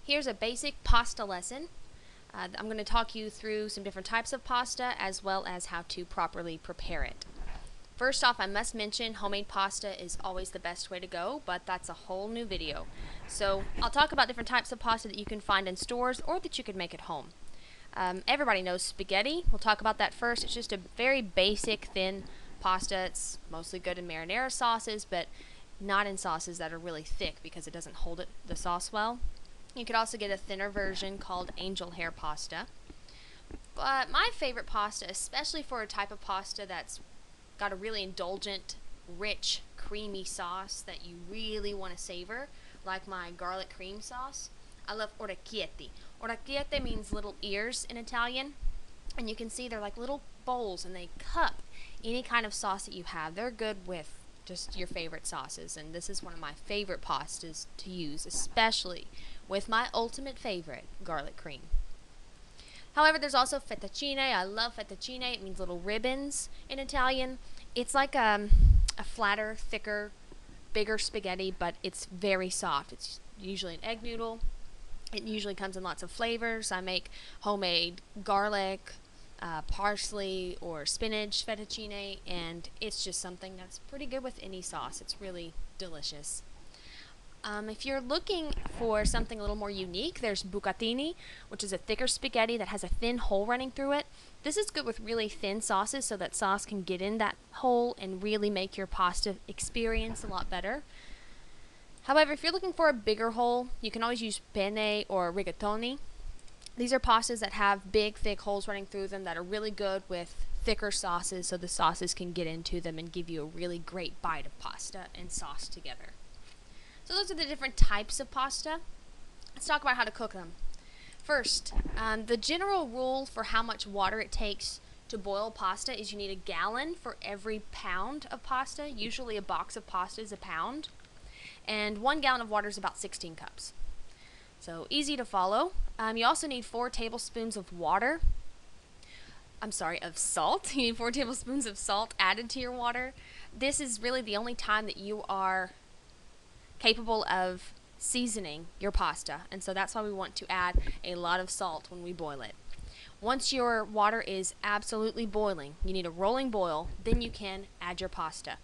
Here's a basic pasta lesson. I'm going to talk you through some different types of pasta as well as how to properly prepare it. First off, I must mention homemade pasta is always the best way to go, but that's a whole new video. So I'll talk about different types of pasta that you can find in stores or that you could make at home. Everybody knows spaghetti. We'll talk about that first. It's just a very basic, thin pasta. It's mostly good in marinara sauces, but not in sauces that are really thick because it doesn't hold the sauce well. You could also get a thinner version called angel hair pasta. But my favorite pasta, especially for a type of pasta that's got a really indulgent, rich, creamy sauce that you really want to savor, like my garlic cream sauce, I love orecchiette. Orecchiette means little ears in Italian, and you can see they're like little bowls and they cup any kind of sauce that you have. They're good with just your favorite sauces, and this is one of my favorite pastas to use, especially with my ultimate favorite, garlic cream. However, there's also fettuccine. I love fettuccine. It means little ribbons in Italian. It's like a flatter, thicker, bigger spaghetti, but it's very soft. It's usually an egg noodle. It usually comes in lots of flavors. I make homemade garlic, parsley, or spinach fettuccine, and it's just something that's pretty good with any sauce. It's really delicious. If you're looking for something a little more unique, there's Buccatini, which is a thicker spaghetti that has a thin hole running through it. This is good with really thin sauces so that sauce can get in that hole and really make your pasta experience a lot better. However, if you're looking for a bigger hole, you can always use Penne or rigatoni. These are pastas that have big, thick holes running through them that are really good with thicker sauces so the sauces can get into them and give you a really great bite of pasta and sauce together. So those are the different types of pasta. Let's talk about how to cook them. First, the general rule for how much water it takes to boil pasta is you need a gallon for every pound of pasta. Usually a box of pasta is a pound. And 1 gallon of water is about 16 cups. So easy to follow. You also need 4 tablespoons of salt. You need 4 tablespoons of salt added to your water. This is really the only time that you are capable of seasoning your pasta, and so that's why we want to add a lot of salt when we boil it. Once your water is absolutely boiling, you need a rolling boil, then you can add your pasta.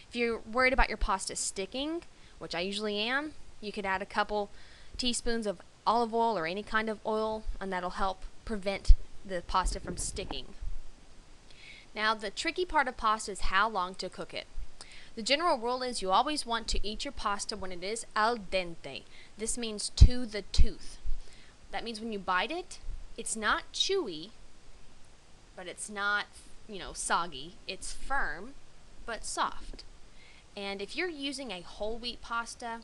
If you're worried about your pasta sticking, which I usually am, you could add a couple teaspoons of olive oil or any kind of oil, and that'll help prevent the pasta from sticking. Now, the tricky part of pasta is how long to cook it. The general rule is you always want to eat your pasta when it is al dente. This means to the tooth. That means when you bite it, it's not chewy, but it's not, soggy. It's firm, but soft. And if you're using a whole wheat pasta,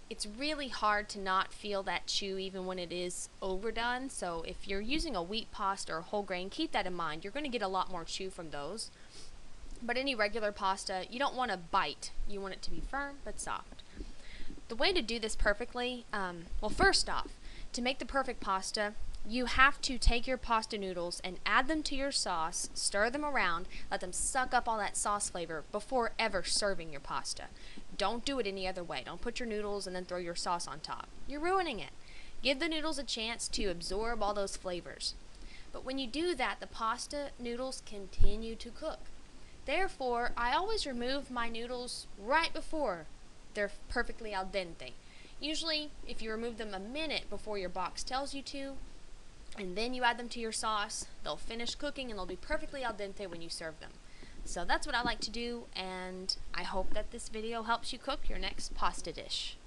it's really hard to not feel that chew even when it is overdone. So if you're using a wheat pasta or whole grain, keep that in mind. You're going to get a lot more chew from those. But any regular pasta, you don't want to bite. You want it to be firm but soft. The way to do this perfectly, first off, to make the perfect pasta, you have to take your pasta noodles and add them to your sauce, stir them around, let them suck up all that sauce flavor before ever serving your pasta. Don't do it any other way. Don't put your noodles and then throw your sauce on top. You're ruining it. Give the noodles a chance to absorb all those flavors. But when you do that, the pasta noodles continue to cook. Therefore, I always remove my noodles right before they're perfectly al dente. Usually, if you remove them a minute before your box tells you to, and then you add them to your sauce, they'll finish cooking and they'll be perfectly al dente when you serve them. So that's what I like to do, and I hope that this video helps you cook your next pasta dish.